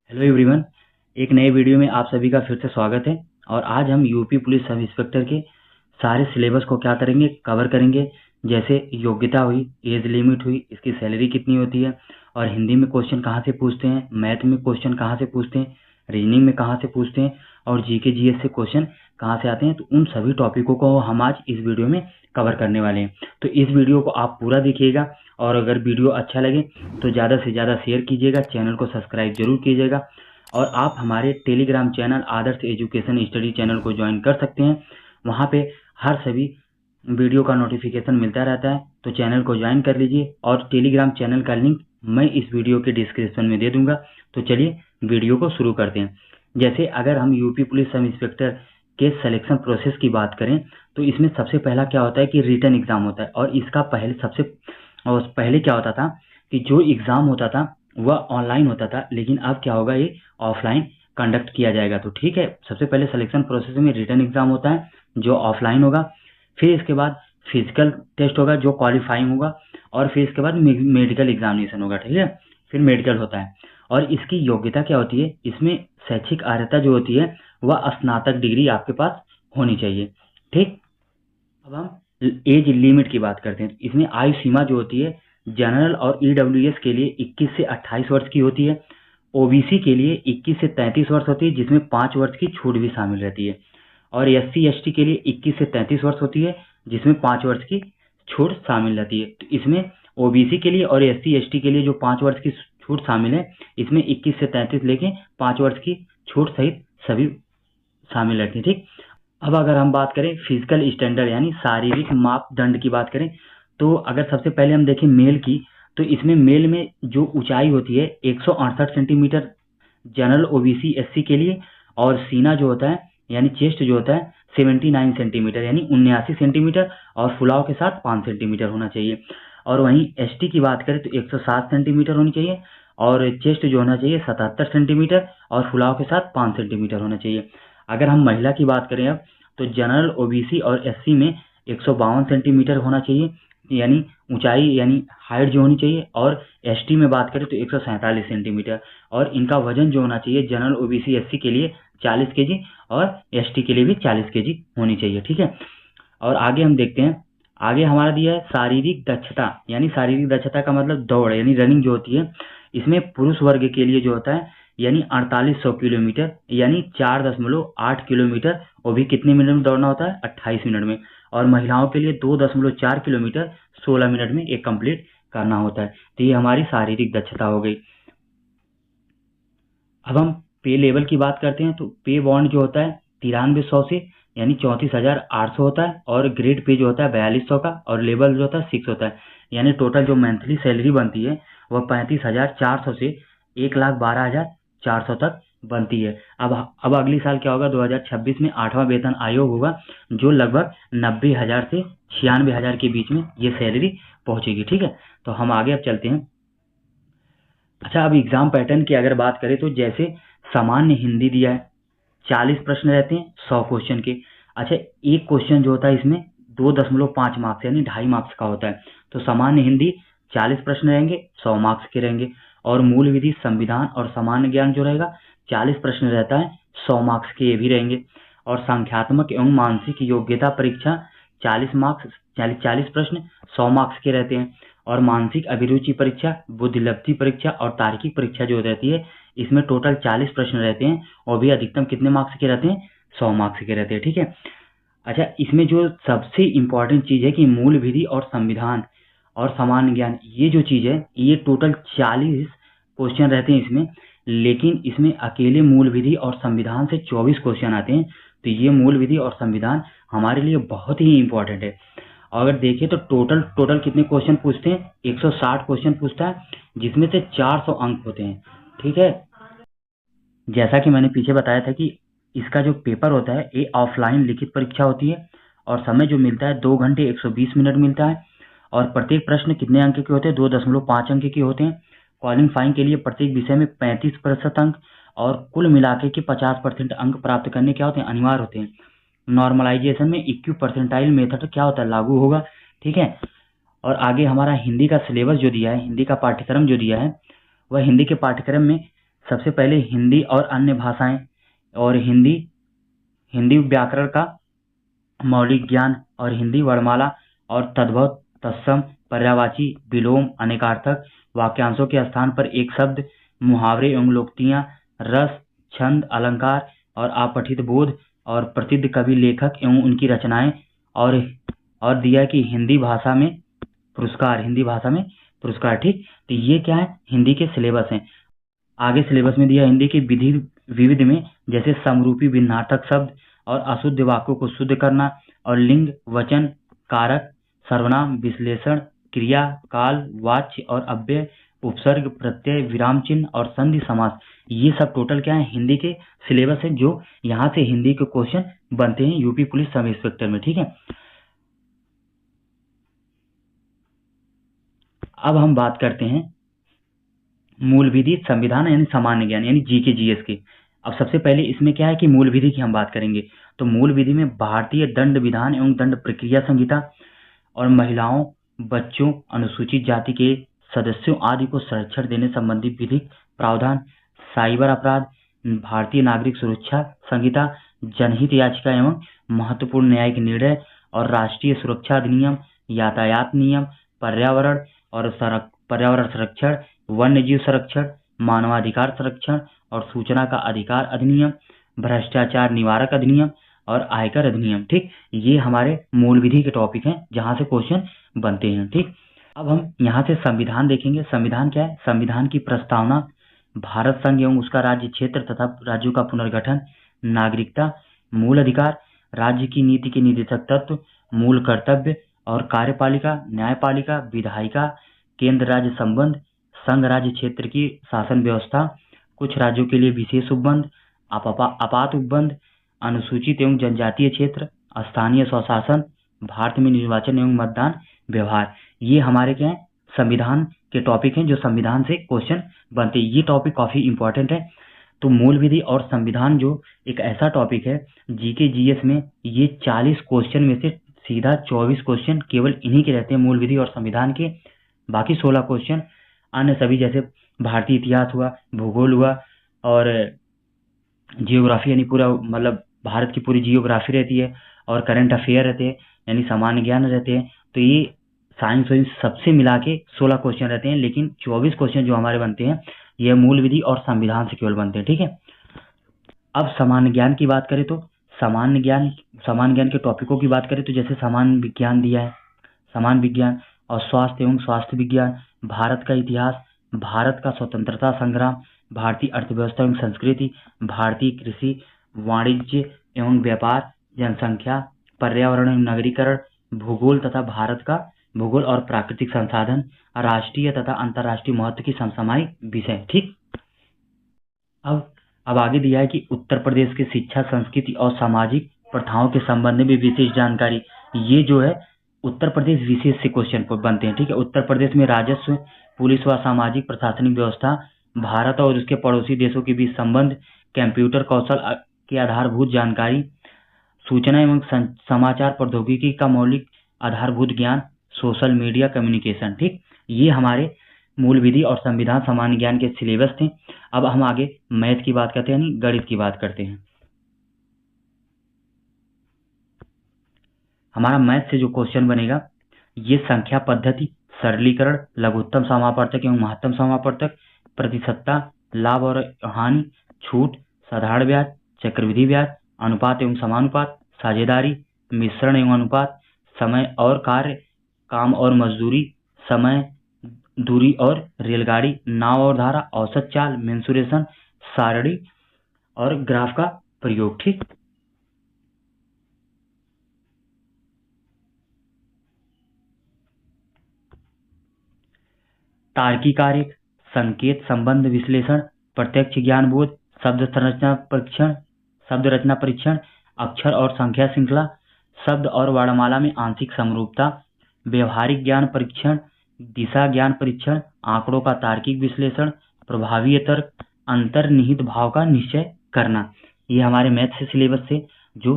Hello everyone, एक नए video में आप सभी का फिर से स्वागत है। और आज हम यूपी पुलिस सब इंस्पेक्टर के सारे सिलेबस को क्या करेंगे, कवर करेंगे। जैसे योग्यता हुई, एज लिमिट हुई, इसकी सैलरी कितनी होती है, और हिंदी में क्वेश्चन कहाँ से पूछते हैं, मैथ में क्वेश्चन कहाँ से पूछते हैं, रीजनिंग में कहाँ से पूछते हैं, और जीके जीएस से क्वेश्चन कहाँ से आते हैं। तो उन सभी टॉपिकों को हम आज इस वीडियो में कवर करने वाले हैं। तो इस वीडियो को आप पूरा देखिएगा, और अगर वीडियो अच्छा लगे तो ज़्यादा से ज़्यादा शेयर कीजिएगा, चैनल को सब्सक्राइब जरूर कीजिएगा। और आप हमारे टेलीग्राम चैनल आदर्श एजुकेशन स्टडी चैनल को ज्वाइन कर सकते हैं। वहाँ पे हर सभी वीडियो का नोटिफिकेशन मिलता रहता है, तो चैनल को ज्वाइन कर लीजिए। और टेलीग्राम चैनल का लिंक मैं इस वीडियो के डिस्क्रिप्शन में दे दूंगा। तो चलिए वीडियो को शुरू करते हैं। जैसे अगर हम यूपी पुलिस सब इंस्पेक्टर के सिलेक्शन प्रोसेस की बात करें तो इसमें सबसे पहला क्या होता है कि रिटन एग्जाम होता है। और इसका पहले क्या होता था कि जो एग्जाम होता था वह ऑनलाइन होता था, लेकिन अब क्या होगा, ये ऑफलाइन कंडक्ट किया जाएगा। तो ठीक है, सबसे पहले सिलेक्शन प्रोसेस में रिटन एग्जाम होता है जो ऑफलाइन होगा। फिर इसके बाद फिजिकल टेस्ट होगा जो क्वालिफाइंग होगा, और फिर इसके बाद मेडिकल एग्जामिनेशन होगा। ठीक है, फिर मेडिकल होता है। और इसकी योग्यता क्या होती है, इसमें शैक्षिक अर्हता जो होती है वह स्नातक डिग्री आपके पास होनी चाहिए। ठीक, अब हम एज लिमिट की बात करते हैं। इसमें आयु सीमा जो होती है जनरल और ईडब्ल्यूएस के लिए 21 से 28 वर्ष की होती है। ओबीसी के लिए 21 से 33 वर्ष होती है, जिसमें 5 वर्ष की छूट भी शामिल रहती है। और एससी एसटी के लिए 21 से 33 वर्ष होती है, जिसमें 5 वर्ष की छूट शामिल रहती है। तो इसमें ओबीसी के लिए और एससी एसटी के लिए जो 5 वर्ष की छूट शामिल है, इसमें 21 से 33 लेके 5 वर्ष की छूट सहित सभी शामिल रहती है। ठीक, अब अगर हम बात करें फिजिकल स्टैंडर्ड यानी शारीरिक मापदंड की बात करें, तो अगर सबसे पहले हम देखें मेल की, तो इसमें मेल में जो ऊंचाई होती है 168 सेंटीमीटर जनरल ओबीसी एससी के लिए, और सीना जो होता है यानी चेस्ट जो होता है 79 सेंटीमीटर यानी 79 सेंटीमीटर, और फुलाव के साथ 5 सेंटीमीटर होना चाहिए। और वहीं एसटी की बात करें तो 107 सेंटीमीटर होनी चाहिए, और चेस्ट जो होना चाहिए 77 सेंटीमीटर, और फुलाव के साथ 5 सेंटीमीटर होना चाहिए। अगर हम महिला की बात करें अब, तो जनरल ओबीसी और एससी में 152 सेंटीमीटर होना चाहिए यानी ऊंचाई यानी हाइट जो होनी चाहिए। और एसटी में बात करें तो 147 सेंटीमीटर, और इनका वजन जो होना चाहिए जनरल ओबीसी एससी के लिए 40 केजी, और एसटी के लिए भी 40 केजी होनी चाहिए। ठीक है, और आगे हम देखते हैं। आगे हमारा दिया है शारीरिक दक्षता, यानी शारीरिक दक्षता का मतलब दौड़ यानी रनिंग जो होती है। इसमें पुरुष वर्ग के लिए जो होता है यानी 4800 किलोमीटर यानी 4.8 किलोमीटर, वो भी कितने मिनट में दौड़ना होता है, 28 मिनट में। और महिलाओं के लिए 2.4 किलोमीटर 16 मिनट में एक कंप्लीट करना होता है। तो ये हमारी शारीरिक दक्षता हो गई। अब हम पे लेवल की बात करते हैं, तो पे बॉन्ड जो होता है 9300 से यानी 34,800 होता है, और ग्रेड पे जो होता है 4200 का, और लेवल जो होता है 6 होता है। यानी टोटल जो मंथली सैलरी बनती है वह 35,400 से 1,12,400 तक बनती है। अब अगली साल क्या होगा, 2026 में 8वां वेतन आयोग होगा, जो लगभग 90,000 से 96,000 के बीच में ये सैलरी पहुंचेगी। ठीक है, तो हम आगे अब चलते हैं। अच्छा, अब एग्जाम पैटर्न की अगर बात करें तो जैसे सामान्य हिंदी दिया है, 40 प्रश्न रहते हैं 100 क्वेश्चन के। अच्छा, एक क्वेश्चन जो होता है इसमें 2.5 मार्क्स यानी 2.5 मार्क्स का होता है। तो सामान्य हिंदी 40 प्रश्न रहेंगे, 100 मार्क्स के रहेंगे। और मूल विधि, संविधान और सामान्य ज्ञान जो रहेगा 40 प्रश्न रहता है, 100 मार्क्स के ये भी रहेंगे। और संख्यात्मक एवं मानसिक योग्यता परीक्षा 40 मार्क्स 40 प्रश्न 100 मार्क्स के रहते हैं। और मानसिक अभिरुचि परीक्षा, बुद्धिलब्धि परीक्षा और तार्किक परीक्षा जो रहती है, इसमें टोटल 40 प्रश्न रहते हैं, और भी अधिकतम कितने मार्क्स के रहते हैं, 100 मार्क्स के रहते हैं। ठीक है, अच्छा, इसमें जो सबसे इम्पोर्टेंट चीज है कि मूल विधि और संविधान और सामान्य ज्ञान, ये जो चीज है, ये टोटल 40 क्वेश्चन रहते हैं इसमें, लेकिन इसमें अकेले मूल विधि और संविधान से 24 क्वेश्चन आते हैं। तो ये मूल विधि और संविधान हमारे लिए बहुत ही इंपॉर्टेंट है। अगर देखें तो टोटल कितने क्वेश्चन पूछते हैं, 160 क्वेश्चन पूछता है, जिसमें से 400 अंक होते हैं। ठीक है, जैसा कि मैंने पीछे बताया था कि इसका जो पेपर होता है ये ऑफलाइन लिखित परीक्षा होती है, और समय जो मिलता है 2 घंटे 120 मिनट मिलता है। और प्रत्येक प्रश्न कितने अंक के होते हैं, 2.5 अंक के होते हैं। क्वालिफाइंग के लिए प्रत्येक विषय में 35% अंक, और कुल मिलाके के 50% अंक प्राप्त करने क्या होते हैं, अनिवार्य होते हैं। नॉर्मलाइजेशन में इक्यू परसेंटाइल मेथड क्या होता है, लागू होगा। ठीक है, और आगे हमारा हिंदी का सिलेबस जो दिया है, हिंदी का पाठ्यक्रम जो दिया है, वह हिंदी के पाठ्यक्रम में सबसे पहले हिंदी और अन्य भाषाएं और हिंदी हिंदी व्याकरण का मौलिक ज्ञान और हिंदी वर्णमाला और तद्भव, तत्सम, पर्यायवाची, विलोम, अनेकार्थक, वाक्यांशों के स्थान पर एक शब्द, मुहावरे एवं लोकोक्तियां, रस, छंद, अलंकार और अपठित बोध और प्रसिद्ध कवि, लेखक एवं उनकी रचनाएं, और दिया कि हिंदी भाषा में पुरस्कार। ठीक, तो ये क्या है, हिंदी के सिलेबस हैं। आगे सिलेबस में दिया हिंदी के विधि विविध में, जैसे समरूपी भिन्नार्थक शब्द और अशुद्ध वाक्यों को शुद्ध करना, और लिंग, वचन, कारक, सर्वनाम, विश्लेषण, क्रिया, काल, वाच्य और अव्यय, उपसर्ग, प्रत्यय, विराम चिन्ह और संधि समास। ये सब टोटल क्या है, हिंदी के सिलेबस है, जो यहाँ से हिंदी के क्वेश्चन बनते हैं यूपी पुलिस सब इंस्पेक्टर में। ठीक है, अब हम बात करते हैं मूल विधि, संविधान यानी सामान्य ज्ञान यानी जीके जीएस की। अब सबसे पहले इसमें क्या है कि मूल विधि की हम बात करेंगे। तो मूल विधि में भारतीय दंड विधान एवं दंड प्रक्रिया संहिता और महिलाओं, बच्चों, अनुसूचित जाति के सदस्यों आदि को संरक्षण देने संबंधी विधिक प्रावधान, साइबर अपराध, भारतीय नागरिक सुरक्षा संहिता, जनहित याचिका एवं महत्वपूर्ण न्यायिक निर्णय और राष्ट्रीय सुरक्षा अधिनियम, यातायात नियम, पर्यावरण संरक्षण, वन्य जीव संरक्षण, मानवाधिकार संरक्षण और सूचना का अधिकार अधिनियम, भ्रष्टाचार निवारक अधिनियम और आयकर अधिनियम। ठीक, ये हमारे मूल विधि के टॉपिक हैं जहां से क्वेश्चन बनते हैं। ठीक, अब हम यहाँ से संविधान देखेंगे। संविधान क्या है, संविधान की प्रस्तावना, भारत संघ एवं उसका राज्य क्षेत्र तथा राज्यों का पुनर्गठन, नागरिकता, मूल अधिकार, राज्य की नीति के निदेशक तत्व, मूल कर्तव्य और कार्यपालिका, न्यायपालिका, विधायिका, केंद्र राज्य संबंध, संघ राज्य क्षेत्र की शासन व्यवस्था, कुछ राज्यों के लिए विशेष उपबंध, आपात उपबंध, अनुसूचित एवं जनजातीय क्षेत्र, स्थानीय स्वशासन, भारत में निर्वाचन एवं मतदान व्यवहार। ये हमारे क्या है, संविधान के टॉपिक हैं जो संविधान से क्वेश्चन बनते हैं। ये टॉपिक काफी इंपॉर्टेंट है। तो मूल विधि और संविधान जो एक ऐसा टॉपिक है जीके जीएस में, ये 40 क्वेश्चन में से सीधा 24 क्वेश्चन केवल इन्हीं के रहते हैं, मूल विधि और संविधान के। बाकी 16 क्वेश्चन अन्य सभी, जैसे भारतीय इतिहास हुआ, भूगोल हुआ और जियोग्राफी यानी पूरा मतलब भारत की पूरी जियोग्राफी रहती है, और करंट अफेयर रहते हैं यानी सामान्य ज्ञान रहते हैं। तो ये साइंस वाइंस सबसे मिला के 16 क्वेश्चन रहते हैं, लेकिन 24 क्वेश्चन जो हमारे बनते हैं यह मूल विधि और संविधान से केवल बनते हैं। ठीक है, अब सामान्य ज्ञान की बात करें तो सामान्य ज्ञान के टॉपिकों की बात करें तो जैसे सामान्य विज्ञान दिया है, सामान्य विज्ञान और स्वास्थ्य एवं स्वास्थ्य विज्ञान, भारत का इतिहास, भारत का स्वतंत्रता संग्राम, भारतीय अर्थव्यवस्था एवं संस्कृति, भारतीय कृषि, वाणिज्य एवं व्यापार, जनसंख्या, पर्यावरण एवं नगरीकरण, भूगोल तथा भारत का भूगोल और प्राकृतिक संसाधन, राष्ट्रीय तथा अंतर्राष्ट्रीय महत्व की समसामयिक विषय। ठीक, अब आगे दिया है कि उत्तर प्रदेश के शिक्षा, संस्कृति और सामाजिक प्रथाओं के संबंध में विशेष जानकारी। ये जो है उत्तर प्रदेश विशेष से क्वेश्चन बनते हैं। ठीक है, उत्तर प्रदेश में राजस्व, पुलिस व सामाजिक प्रशासनिक व्यवस्था, भारत और उसके पड़ोसी देशों के बीच संबंध, कंप्यूटर कौशल की आधारभूत जानकारी, सूचना एवं समाचार प्रौद्योगिकी का मौलिक आधारभूत ज्ञान, सोशल मीडिया कम्युनिकेशन। ठीक, ये हमारे मूल विधि और संविधान सामान्य ज्ञान के सिलेबस थे। अब हम आगे मैथ की बात करते हैं, यानी गणित की बात करते हैं। हमारा मैथ से जो क्वेश्चन बनेगा, ये संख्या पद्धति, सरलीकरण, लघुत्तम समापवर्तक एवं महत्तम समापवर्तक, प्रतिशतता, लाभ और हानि, छूट, साधारण ब्याज, चक्रवृद्धि ब्याज, अनुपात एवं समानुपात, साझेदारी, मिश्रण एवं अनुपात, समय और कार्य, काम और मजदूरी, समय, दूरी और रेलगाड़ी, नाव और धारा, औसत चाल, मेंसुरेशन, सारणी और ग्राफ का प्रयोग। ठीक, तार्किक आरेख, संकेत संबंध विश्लेषण, प्रत्यक्ष ज्ञान बोध, शब्द रचना परीक्षण, अक्षर और संख्या श्रृंखला, शब्द और वर्णमाला में आंशिक समरूपता, व्यवहारिक ज्ञान परीक्षण, दिशा ज्ञान परीक्षण, आंकड़ों का तार्किक विश्लेषण, प्रभावी तर्क, अंतर्निहित भाव का निश्चय करना। ये हमारे मैथ से सिलेबस से जो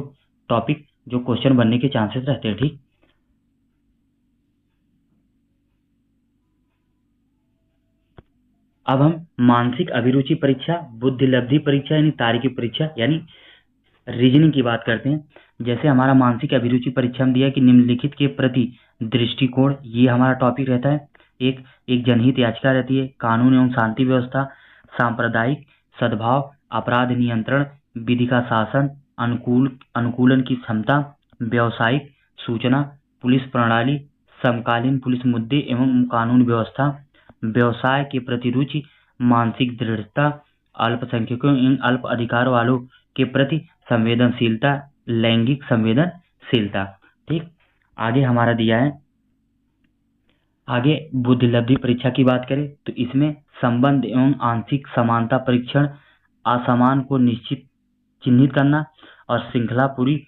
टॉपिक जो क्वेश्चन बनने के चांसेस रहते हैं। ठीक, अब हम मानसिक अभिरुचि परीक्षा, बुद्धिलब्धि परीक्षा यानी तार्किक परीक्षा यानी रीजनिंग की बात करते हैं। जैसे हमारा मानसिक अभिरुचि परीक्षा में दिया कि निम्नलिखित के प्रति दृष्टिकोण, ये हमारा टॉपिक रहता है। एक जनहित याचिका रहती है, कानून एवं शांति व्यवस्था, सांप्रदायिक सद्भाव, अपराध नियंत्रण, विधि का शासन, अनुकूलन की क्षमता, व्यावसायिक सूचना, पुलिस प्रणाली, समकालीन पुलिस मुद्दे एवं कानून व्यवस्था, व्यवसाय के प्रति रुचि, मानसिक दृढ़ता, अल्पसंख्यकों एवं अल्प अधिकार वालों के प्रति संवेदनशीलता, लैंगिक संवेदनशीलता। ठीक, आगे हमारा दिया है, आगे बुद्धिलब्धि परीक्षा की बात करें तो इसमें संबंध एवं आंशिक समानता परीक्षण, असमान को चिन्हित करना और श्रृंखला पूरी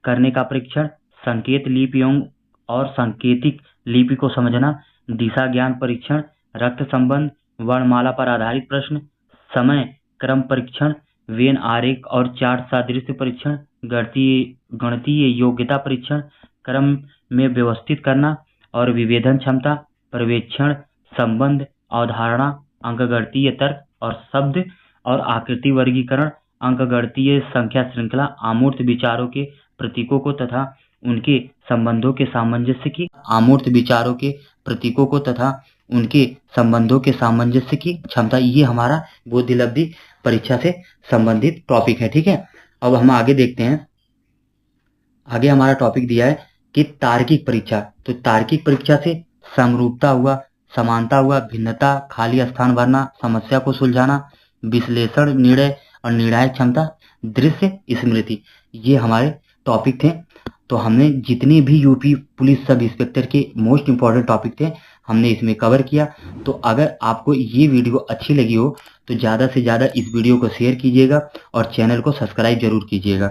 करने का परीक्षण, संकेत लिपि एवं और सांकेतिक लिपि को समझना, दिशा ज्ञान परीक्षण, रक्त संबंध, वर्णमाला पर आधारित प्रश्न, समय क्रम परीक्षण, वेन आरेख और चार्ट सादृश्य परीक्षण, गणितीय योग्यता परीक्षण, क्रम में व्यवस्थित करना और विभेदन क्षमता, पर्यवेक्षण, संबंध, अवधारणा, अंकगणितीय तर्क और शब्द और आकृति वर्गीकरण, अंकगणितीय संख्या श्रृंखला, अमूर्त विचारों के प्रतीकों को तथा उनके संबंधों के सामंजस्य की क्षमता, ये हमारा बुद्धिलब्धि परीक्षा से संबंधित टॉपिक है। ठीक है, अब हम आगे देखते हैं। आगे हमारा टॉपिक दिया है कि तार्किक परीक्षा। तो तार्किक परीक्षा से समरूपता हुआ, समानता हुआ, भिन्नता, खाली स्थान भरना, समस्या को सुलझाना, विश्लेषण, निर्णय और निर्णायक क्षमता, दृश्य स्मृति, ये हमारे टॉपिक थे। तो हमने जितने भी यूपी पुलिस सब इंस्पेक्टर के मोस्ट इंपॉर्टेंट टॉपिक थे हमने इसमें कवर किया। तो अगर आपको ये वीडियो अच्छी लगी हो तो ज़्यादा से ज़्यादा इस वीडियो को शेयर कीजिएगा और चैनल को सब्सक्राइब जरूर कीजिएगा।